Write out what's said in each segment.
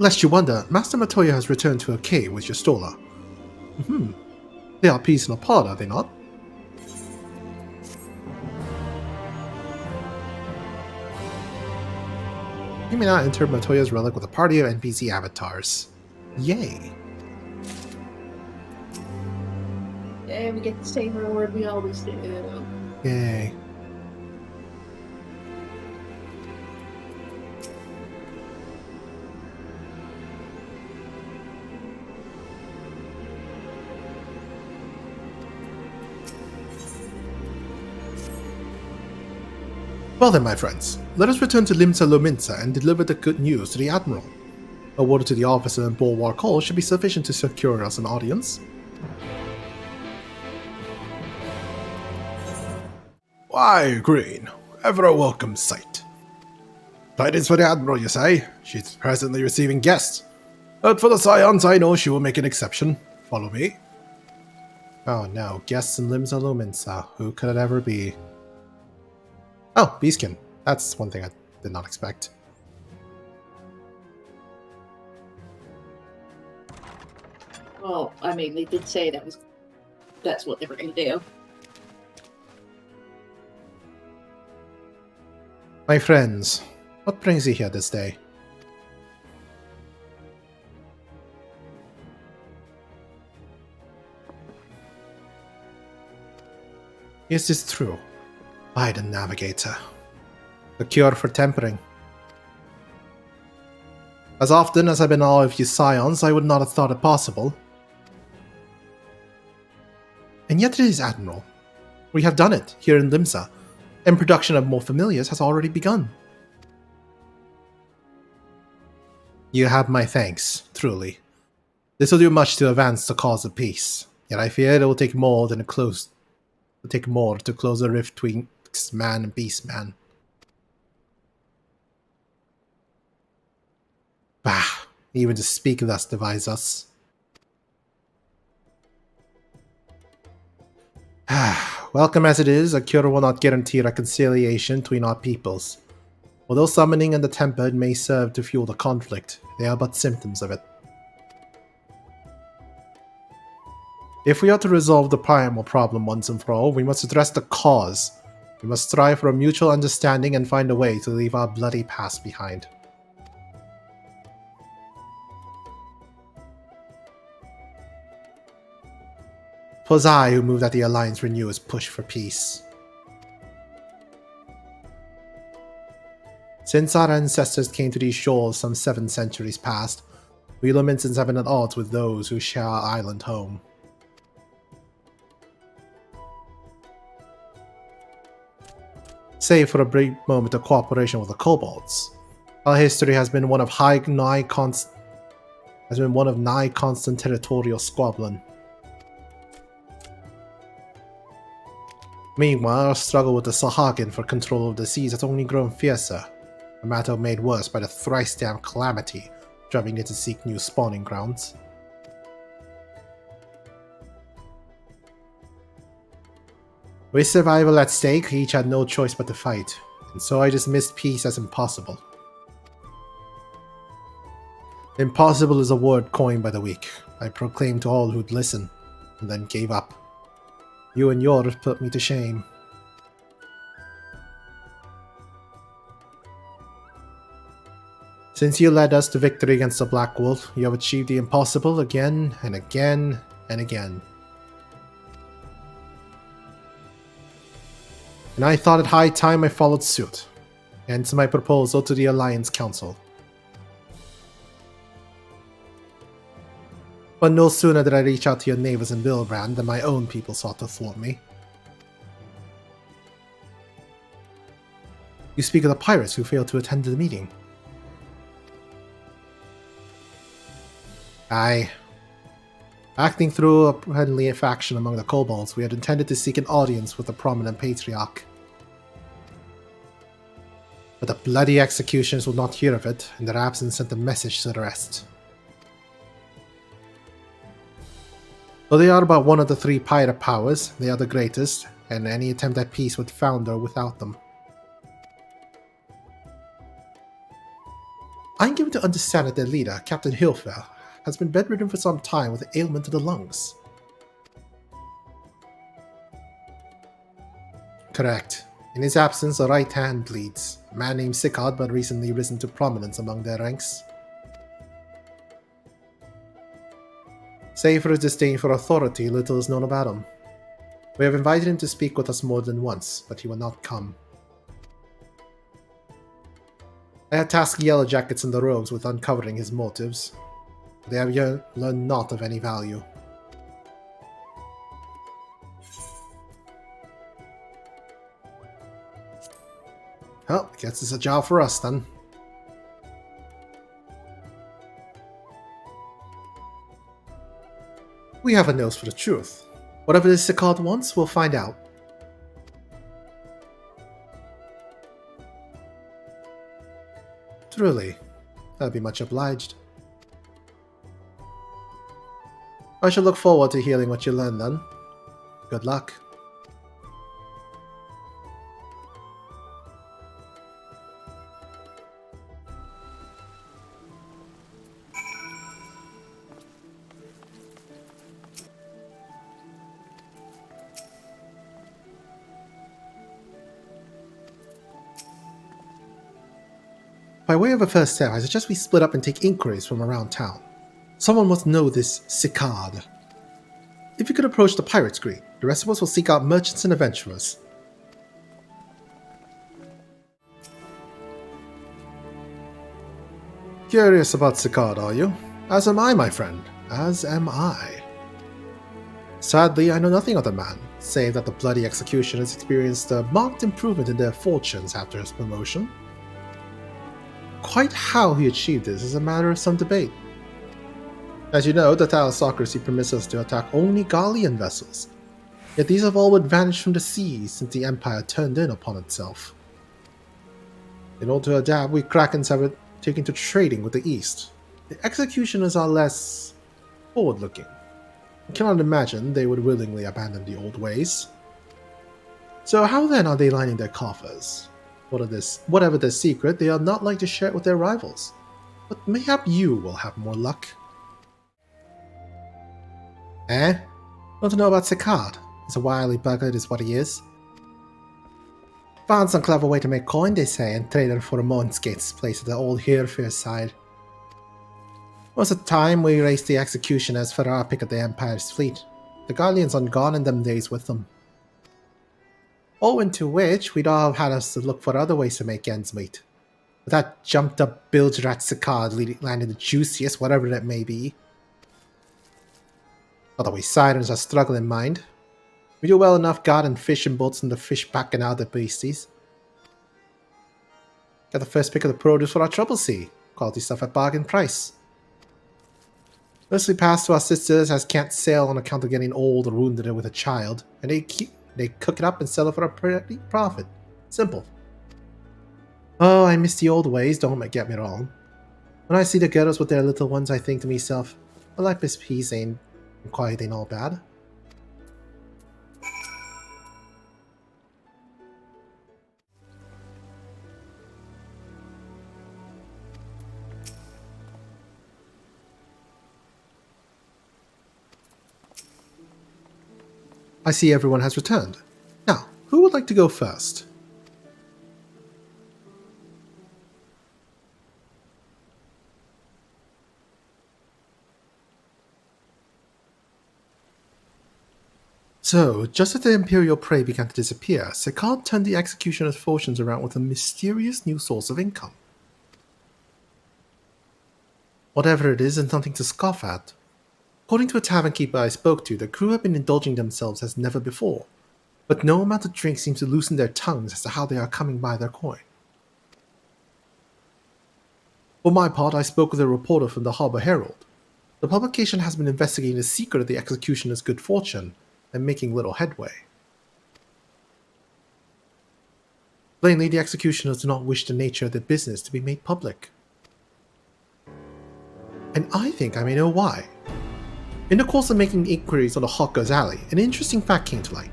Lest you wonder, Master Matoya has returned to her cave with your Stola. They are peaceful apart, are they not? You may now enter Matoya's relic with a party of NPC avatars. Yay! Yeah, we get the same reward we always do. Yay. Well then, my friends, let us return to Limsa and deliver the good news to the Admiral. A word to the officer in Bulwark Hall should be sufficient to secure us an audience. Why, Green, ever a welcome sight. Tidings for the Admiral, you say? She's presently receiving guests. But for the Scions, I know she will make an exception. Follow me. Oh no, guests in Limsa. Who could it ever be? Oh, Beastkin. That's one thing I did not expect. Well, I mean, they did say that's what they were going to do. My friends, what brings you here this day? Is this true? By the Navigator. The cure for tempering. As often as I've been all of you Scions, I would not have thought it possible. And yet it is, Admiral. We have done it, here in Limsa, and production of more familiars has already begun. You have my thanks, truly. This will do much to advance the cause of peace, yet I fear it will take more to close a rift between man and beast man. Bah, even to speak thus divides us. Welcome as it is, a cure will not guarantee reconciliation between our peoples. Although summoning and the tempered may serve to fuel the conflict, they are but symptoms of it. If we are to resolve the primal problem once and for all, we must address the cause. We must strive for a mutual understanding and find a way to leave our bloody past behind. Twas I who moved that the Alliance renew its push for peace. Since our ancestors came to these shores some 7 centuries past, we Laminsans have been at odds with those who share our island home. Save for a brief moment of cooperation with the kobolds, our history has been one of nigh constant territorial squabbling. Meanwhile, our struggle with the Sahagin for control of the seas has only grown fiercer, a matter made worse by the thrice-damned calamity driving it to seek new spawning grounds. With survival at stake, we each had no choice but to fight, and so I dismissed peace as impossible. Impossible is a word coined by the weak. I proclaimed to all who'd listen, and then gave up. You and yours put me to shame. Since you led us to victory against the Black Wolf, you have achieved the impossible again and again and again. And I thought it high time I followed suit, hence my proposal to the Alliance Council. But no sooner did I reach out to your neighbors in Bilbrand than my own people sought to thwart me. You speak of the pirates who failed to attend the meeting. Aye. Acting through a friendly faction among the kobolds, we had intended to seek an audience with the prominent patriarch. But the bloody executioners would not hear of it, and their absence sent a message to the rest. Though they are but one of the 3 pirate powers, they are the greatest, and any attempt at peace would founder without them. I'm given to understand that their leader, Captain Hilfer, has been bedridden for some time with an ailment to the lungs. Correct. In his absence, the right hand bleeds. A man named Sikard but recently risen to prominence among their ranks. Save for his disdain for authority, little is known about him. We have invited him to speak with us more than once, but he will not come. I had tasked the Yellow Jackets and the Rogues with uncovering his motives. They have learned naught of any value. Well, I guess it's a job for us then. We have a nose for the truth. Whatever this Sikard wants, we'll find out. Truly, I'll be much obliged. I shall look forward to hearing what you learn then. Good luck. By way of a first step, I suggest we split up and take inquiries from around town. Someone must know this Sikard. If you could approach the Pirates' Green, the rest of us will seek out merchants and adventurers. Curious about Sikard, are you? As am I, my friend. As am I. Sadly, I know nothing of the man, save that the bloody executioners experienced a marked improvement in their fortunes after his promotion. Quite how he achieved this is a matter of some debate. As you know, the thalassocracy permits us to attack only Gallian vessels, yet these have all but vanished from the seas since the Empire turned in upon itself. In order to adapt, we Krakens have taken to trading with the East. The executioners are less forward-looking. I cannot imagine they would willingly abandon the old ways. So how then are they lining their coffers? Whatever their secret, they are not like to share it with their rivals. But mayhap you will have more luck. Eh? Want to know about Sikard? He's a wily bugger, is what he is. Found some clever way to make coin, they say, and traded for a Monsgate's place at the old Herefair side. Most of the time, we race the executioners for our pick of the Empire's fleet. The Gallians are gone in them days with them. Owing to which, we'd all have had us to look for other ways to make ends meet. But that jumped-up bilge-rat Sikard landed the juiciest, whatever that may be. Although we Sidons are struggling mind. We do well enough guarding fishing boats and the fish back and other beasties. Got the first pick of the produce for our trouble sea. Quality stuff at bargain price. Mostly passed to our sisters as can't sail on account of getting old or wounded with a child, and they cook it up and sell it for a pretty profit. Simple. Oh, I miss the old ways, don't get me wrong. When I see the girls with their little ones, I think to myself, a life is peace ain't quiet ain't all bad. I see everyone has returned. Now, who would like to go first? So, just as the Imperial prey began to disappear, Sikard turned the executioner's fortunes around with a mysterious new source of income. Whatever it is nothing to scoff at. According to a tavern keeper I spoke to, the crew have been indulging themselves as never before, but no amount of drink seems to loosen their tongues as to how they are coming by their coin. For my part, I spoke with a reporter from the Harbour Herald. The publication has been investigating the secret of the executioner's good fortune, and making little headway. Plainly, the executioners do not wish the nature of their business to be made public. And I think I may know why. In the course of making inquiries on the Hawker's Alley, an interesting fact came to light.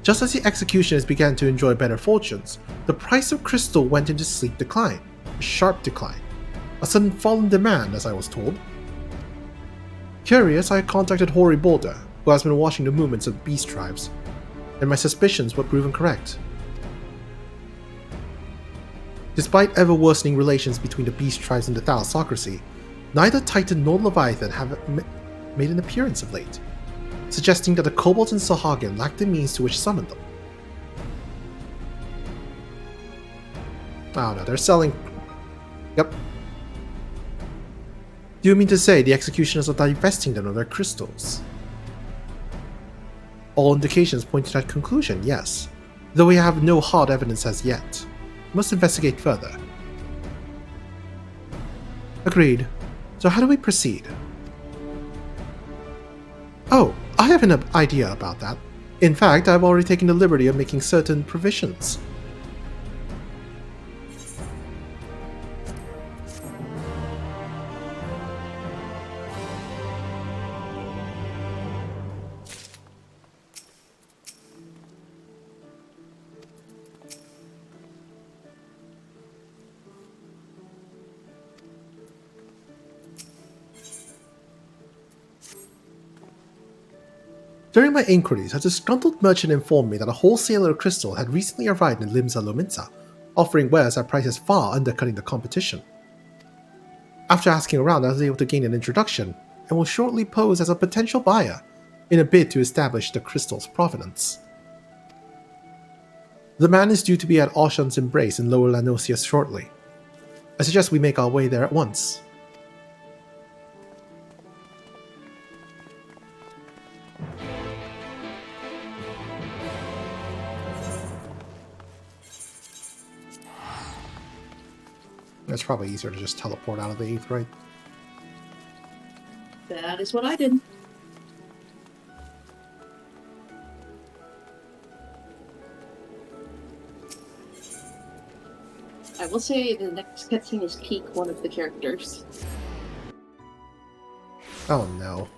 Just as the executioners began to enjoy better fortunes, the price of crystal went into steep decline, a sharp decline. A sudden fall in demand, as I was told. Curious, I contacted Hori Boulder, who has been watching the movements of beast tribes, and my suspicions were proven correct. Despite ever-worsening relations between the beast tribes and the Thalassocracy, neither Titan nor Leviathan have made an appearance of late, suggesting that the Kobolds and Sahagin lack the means to which summoned them. Oh no, they're selling... Yep. Do you mean to say the executioners are divesting them of their crystals? All indications point to that conclusion, yes, though we have no hard evidence as yet. We must investigate further. Agreed. So how do we proceed? Oh, I have an idea about that. In fact, I've already taken the liberty of making certain provisions. During my inquiries, a disgruntled merchant informed me that a wholesaler of crystal had recently arrived in Limsa, offering wares at prices far undercutting the competition. After asking around, I was able to gain an introduction, and will shortly pose as a potential buyer, in a bid to establish the crystal's provenance. The man is due to be at Oshan's Embrace in Lower Lanosius shortly. I suggest we make our way there at once. It's probably easier to just teleport out of the 8th, right? That is what I did. I will say the next cutscene is peak one of the characters. Oh no.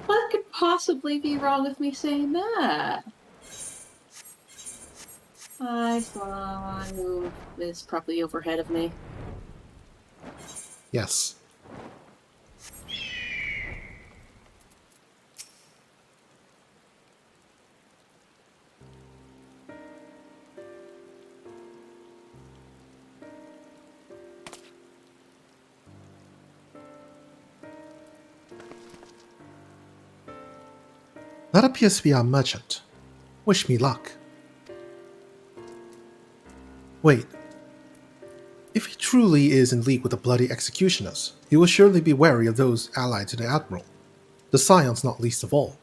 What could possibly be wrong with me saying that? I thought I moved this properly overhead of me. Yes. That appears to be our merchant. Wish me luck. Wait. If he truly is in league with the bloody executioners, he will surely be wary of those allied to the Admiral, the Scions not least of all.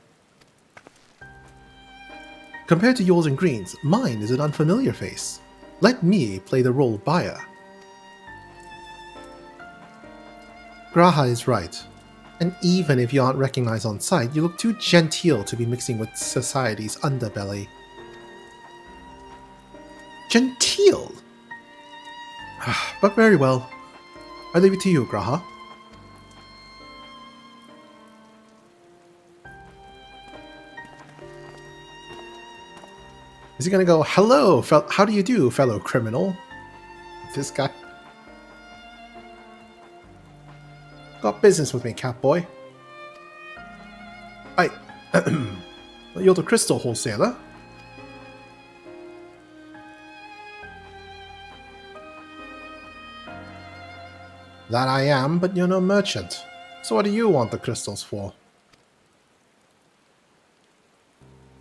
Compared to yours and Green's, mine is an unfamiliar face. Let me play the role of buyer. Graha is right, and even if you aren't recognized on sight, you look too genteel to be mixing with society's underbelly. Genteel? But very well. I leave it to you, Graha. Is he gonna go, hello, how do you do, fellow criminal? This guy. Got business with me, Catboy. You're the crystal wholesaler. That I am, but you're no merchant. So what do you want the crystals for?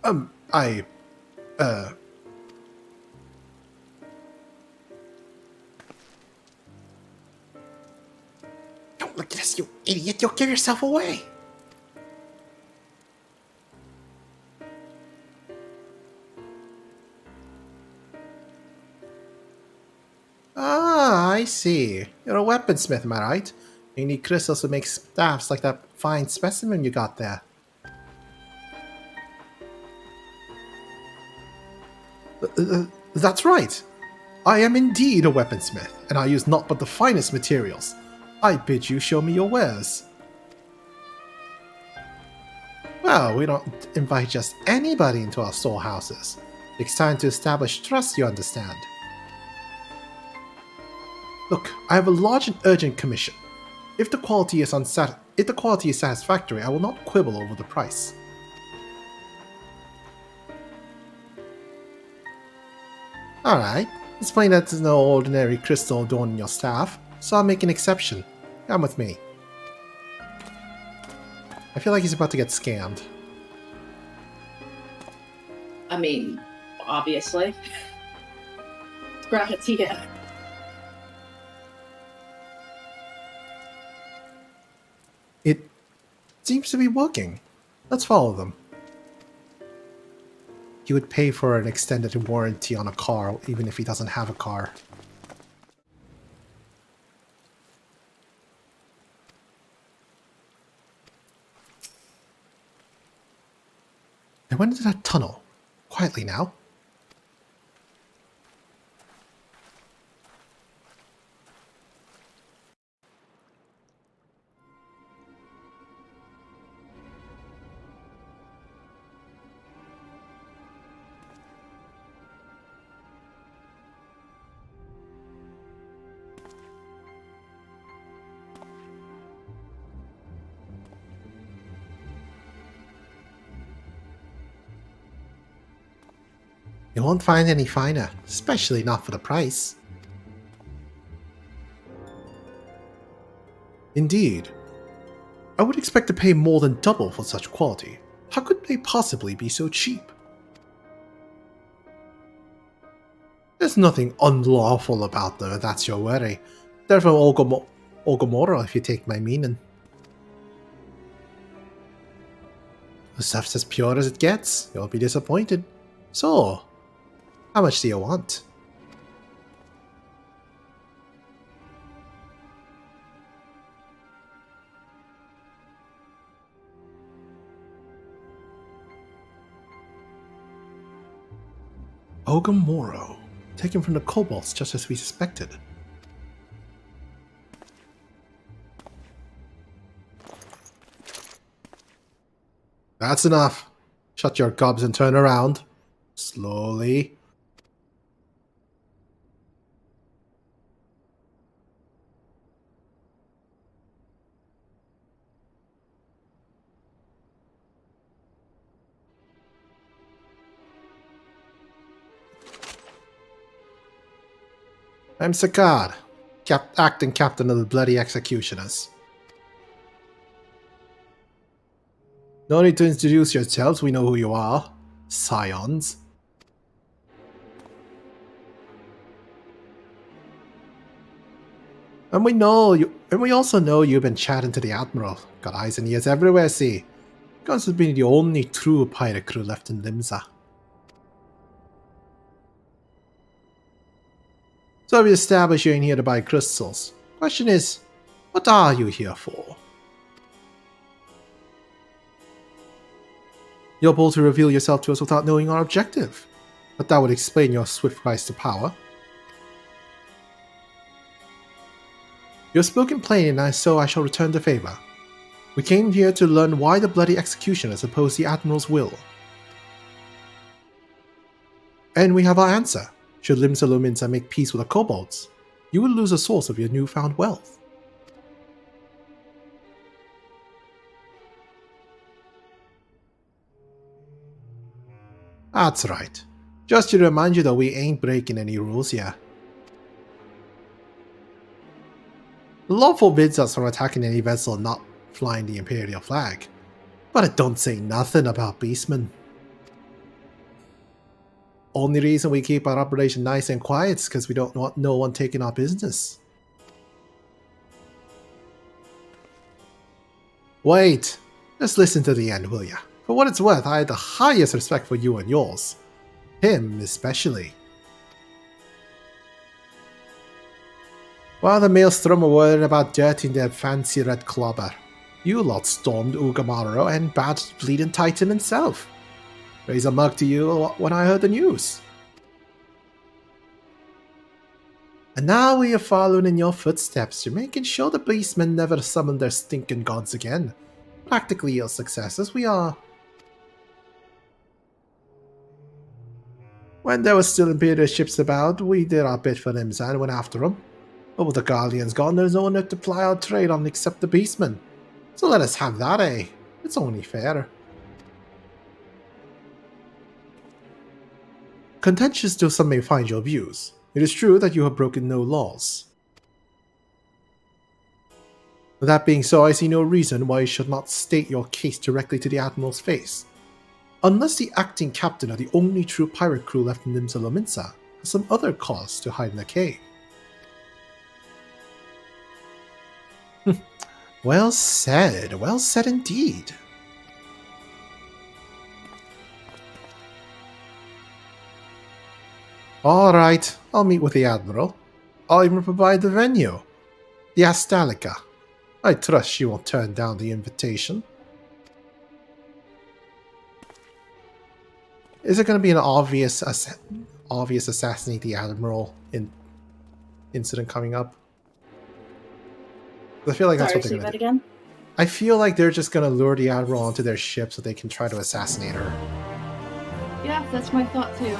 Don't look at us, you idiot! You'll give yourself away! Ah, I see. You're a weaponsmith, am I right? You need crystals to make staffs like that fine specimen you got there. That's right. I am indeed a weaponsmith, and I use naught but the finest materials. I bid you show me your wares. Well, we don't invite just anybody into our storehouses. It's time to establish trust, you understand. Look, I have a large and urgent commission. If the quality is satisfactory, I will not quibble over the price. Alright, it's plain that there's no ordinary crystal adorning your staff, so I'll make an exception. Come with me. I feel like he's about to get scammed. I mean, obviously. Gratia. It seems to be working. Let's follow them. He would pay for an extended warranty on a car, even if he doesn't have a car. I went into that tunnel. Quietly now. You won't find any finer, especially not for the price. Indeed. I would expect to pay more than double for such quality. How could they possibly be so cheap? There's nothing unlawful about them, if that's your worry. They're from Ogomoro, if you take my meaning. The stuff's as pure as it gets. You'll be disappointed. So, how much do you want? Ogomoro, taken from the kobolds just as we suspected. That's enough. Shut your gobs and turn around. Slowly. I'm Sakar, acting captain of the Bloody Executioners. No need to introduce yourselves, we know who you are. Scions. And we also know you've been chatting to the Admiral. Got eyes and ears everywhere, see. Guns has been the only true pirate crew left in Limsa. So we established you ain't here to buy crystals. Question is, what are you here for? You're bold to reveal yourself to us without knowing our objective. But that would explain your swift rise to power. You have spoken plain, and so I shall return the favor. We came here to learn why the Bloody Executioners oppose the Admiral's will. And we have our answer. Should Limsa make peace with the kobolds, you will lose a source of your newfound wealth. That's right. Just to remind you that we ain't breaking any rules here. The law forbids us from attacking any vessel not flying the Imperial flag, but it don't say nothing about beastmen. Only reason we keep our operation nice and quiet is because we don't want no one taking our business. Wait, just listen to the end, will ya? For what it's worth, I had the highest respect for you and yours. Him especially. While the Maelstrom were worried about dirtying their fancy red clobber, you lot stormed Ugamaro and badged Bleeding Titan himself. Raise a mug to you when I heard the news. And now we are following in your footsteps. You're making sure the beastmen never summon their stinking gods again. Practically your successors, we are. When there were still Imperial ships about, we did our bit for Limsa and went after them. But with the Guardians gone, there's no one left to ply our trade on except the Beastmen. So let us have that, eh? It's only fair. Contentious though some may find your views, it is true that you have broken no laws. That being so, I see no reason why you should not state your case directly to the Admiral's face. Unless the acting captain of the only true pirate crew left in Limsa has some other cause to hide in the cave. Well said indeed. Alright, I'll meet with the Admiral. I'll even provide the venue. The Astalica. I trust she won't turn down the invitation. Is it going to be an obvious assassinate the Admiral incident coming up? I feel like that's what they're going to do. Again? I feel like they're just going to lure the Admiral onto their ship so they can try to assassinate her. Yeah, that's my thought too.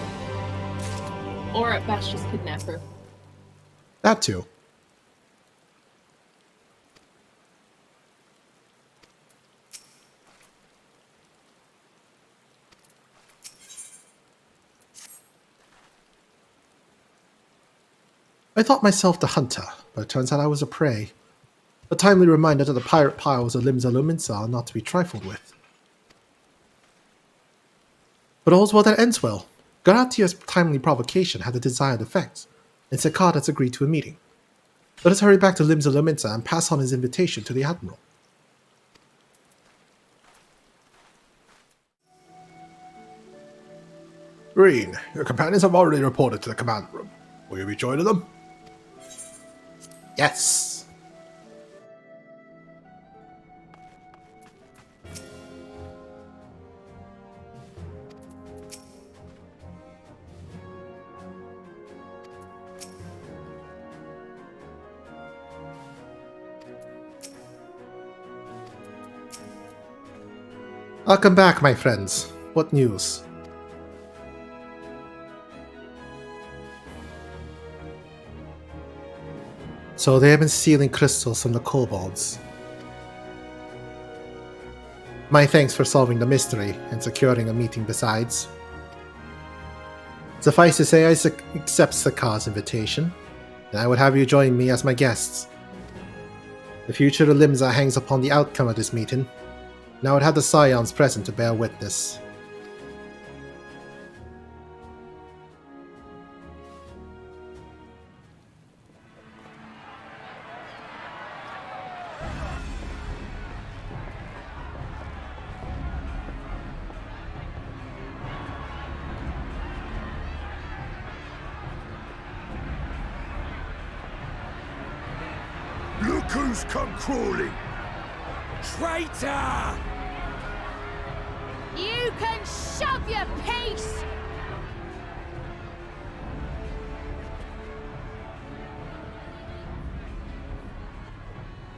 Or at best just kidnap her. That too. I thought myself the hunter, but it turns out I was a prey. A timely reminder that the pirate piles of Limsa are not to be trifled with. But all's well that ends well. Garatia's timely provocation had the desired effect, and Sakad has agreed to a meeting. Let us hurry back to Limsa and pass on his invitation to the Admiral. Green, your companions have already reported to the command room. Will you be joining them? Yes. Welcome back, my friends. What news? So they have been stealing crystals from the kobolds. My thanks for solving the mystery and securing a meeting besides. Suffice to say, I accept Sakar's invitation, and I would have you join me as my guests. The future of Limsa hangs upon the outcome of this meeting, and I would have the Scions present to bear witness. Look who's come crawling! Traitor! You can shove your piece!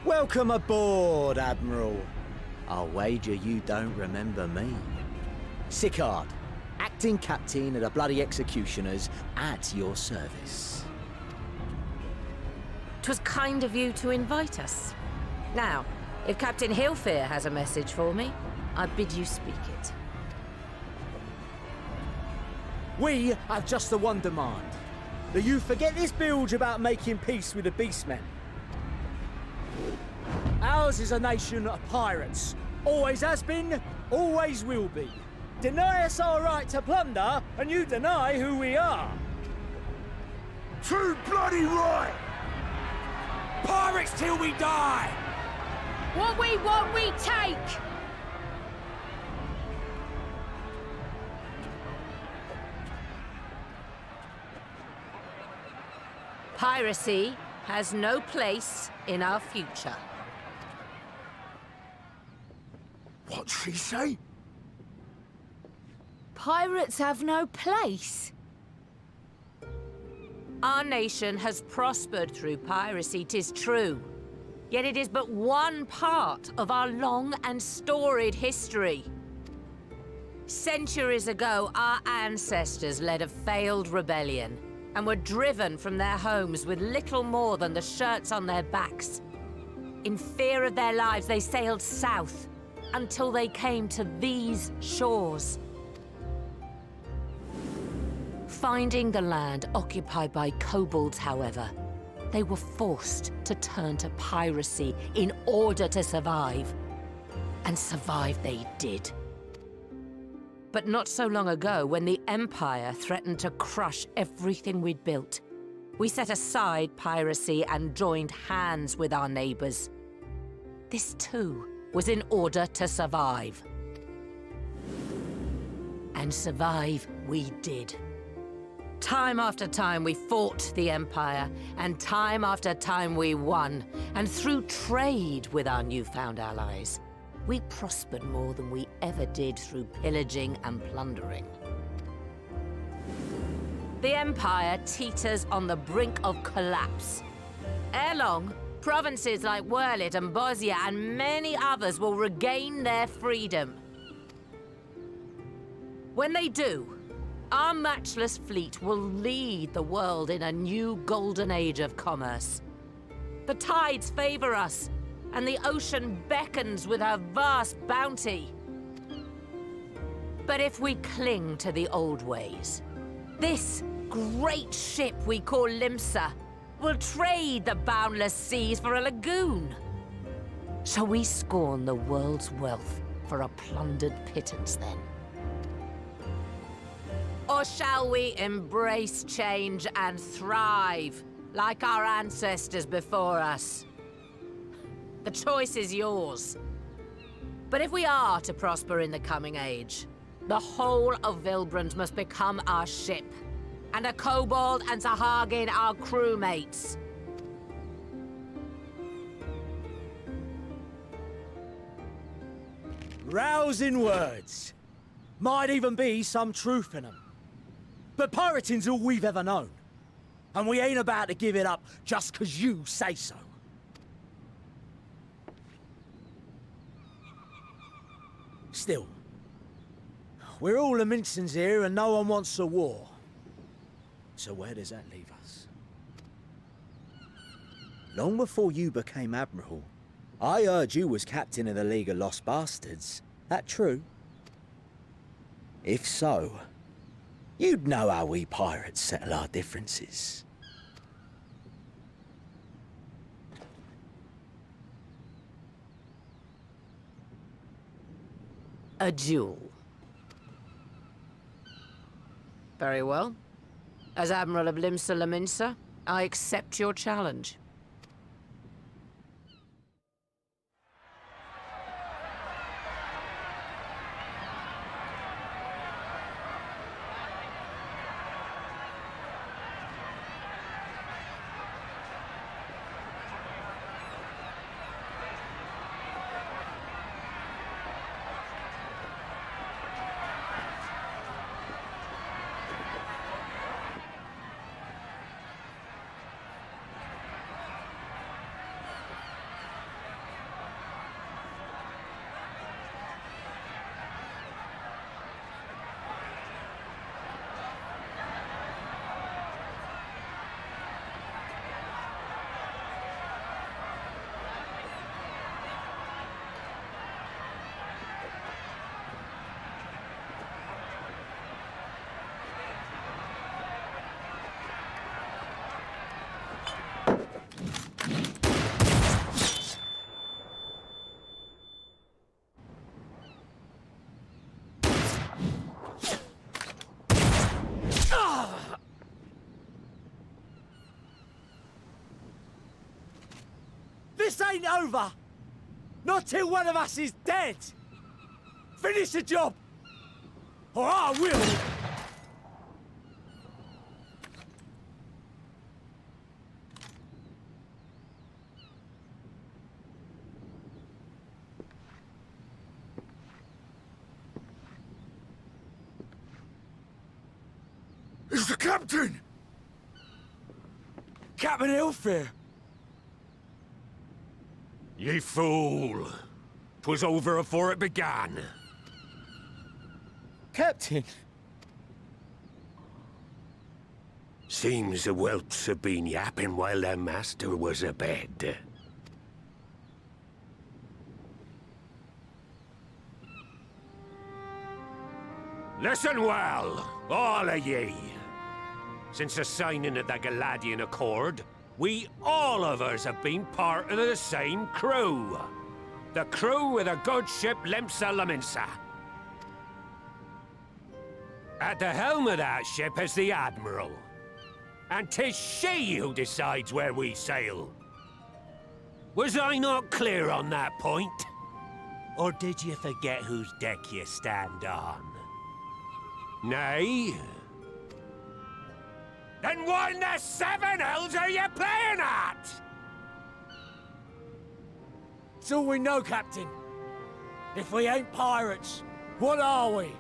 Welcome aboard, Admiral. I'll wager you don't remember me. Sicard, acting captain of the bloody executioners, at your service. 'Twas kind of you to invite us. Now, if Captain Hillfear has a message for me, I bid you speak it. We have just the one demand. That you forget this bilge about making peace with the Beastmen. Ours is a nation of pirates. Always has been, always will be. Deny us our right to plunder, and you deny who we are. Too bloody right! Pirates till we die! What we want, we take! Piracy has no place in our future. What'd she say? Pirates have no place. Our nation has prospered through piracy, 'tis true. Yet it is but one part of our long and storied history. Centuries ago, our ancestors led a failed rebellion, and were driven from their homes with little more than the shirts on their backs. In fear of their lives, they sailed south until they came to these shores. Finding the land occupied by kobolds, however, they were forced to turn to piracy in order to survive. And survive they did. But not so long ago, when the Empire threatened to crush everything we'd built, we set aside piracy and joined hands with our neighbors. This too was in order to survive. And survive we did. Time after time we fought the Empire, and time after time we won. And through trade with our newfound allies, we prospered more than we ever did through pillaging and plundering. The Empire teeters on the brink of collapse. Ere long, provinces like Wurlit and Bosnia and many others will regain their freedom. When they do, our matchless fleet will lead the world in a new golden age of commerce. The tides favor us, and the ocean beckons with her vast bounty. But if we cling to the old ways, this great ship we call Limsa will trade the boundless seas for a lagoon. Shall we scorn the world's wealth for a plundered pittance then? Or shall we embrace change and thrive, like our ancestors before us? The choice is yours. But if we are to prosper in the coming age, the whole of Vilbrand must become our ship, and a kobold and Sahagin our crewmates. Rousing words. Might even be some truth in them. But pirating's all we've ever known. And we ain't about to give it up just 'cause you say so. Still, we're all Limsans here and no one wants a war. So where does that leave us? Long before you became Admiral, I heard you was captain of the League of Lost Bastards. That true? If so, you'd know how we pirates settle our differences. A duel. Very well. As Admiral of Limsa, I accept your challenge. This ain't over! Not till one of us is dead! Finish the job! Or I will! It's the captain! Captain Elfair! Ye fool! 'Twas over afore it began. Captain! Seems the whelps have been yapping while their master was abed. Listen well, all of ye. Since the signing of the Galadian Accord, we all of us have been part of the same crew. The crew of the good ship Limsa. At the helm of that ship is the Admiral. And 'tis she who decides where we sail. Was I not clear on that point? Or did you forget whose deck you stand on? Nay? Then what in the seven hells are you playing at? It's all we know, Captain. If we ain't pirates, what are we?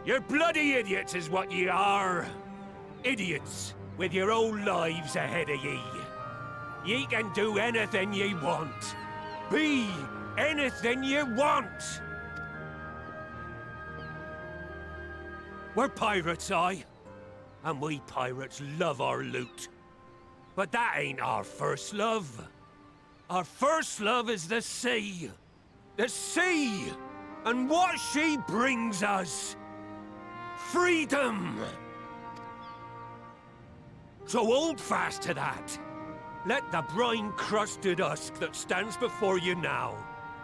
You're bloody idiots is what ye are. Idiots with your own lives ahead of ye. Ye can do anything ye want. Be anything ye want. We're pirates, aye. And we pirates love our loot. But that ain't our first love. Our first love is the sea. The sea! And what she brings us. Freedom! So hold fast to that. Let the brine-crusted husk that stands before you now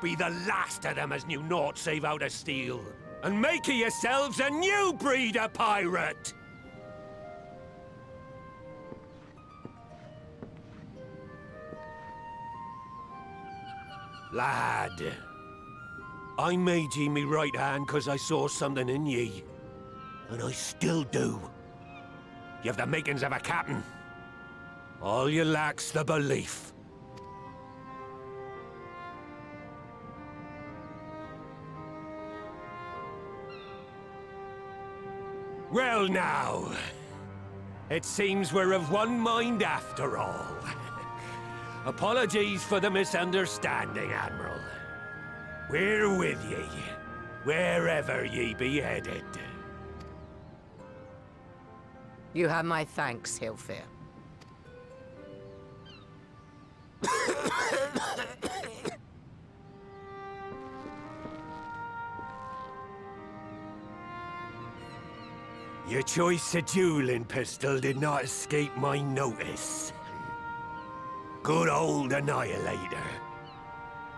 be the last of them as knew naught save out of steel. And make of yourselves a new breed of pirate! Lad, I made ye me right hand 'cause I saw something in ye. And I still do. You've the makings of a captain. All you lack's the belief. Well now, it seems we're of one mind after all. Apologies for the misunderstanding, Admiral. We're with ye, wherever ye be headed. You have my thanks, Hilfir. Your choice of dueling pistol did not escape my notice. Good old Annihilator.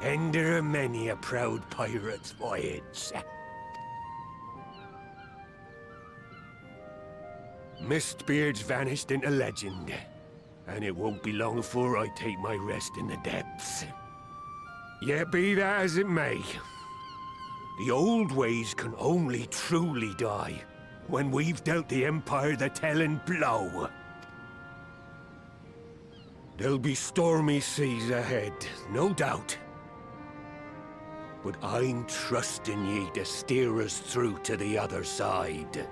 Ender of many a proud pirate's voyage. Mistbeard's vanished into legend, and it won't be long before I take my rest in the depths. Yet be that as it may, the old ways can only truly die when we've dealt the Empire the telling blow. There'll be stormy seas ahead, no doubt. But I'm trusting ye to steer us through to the other side.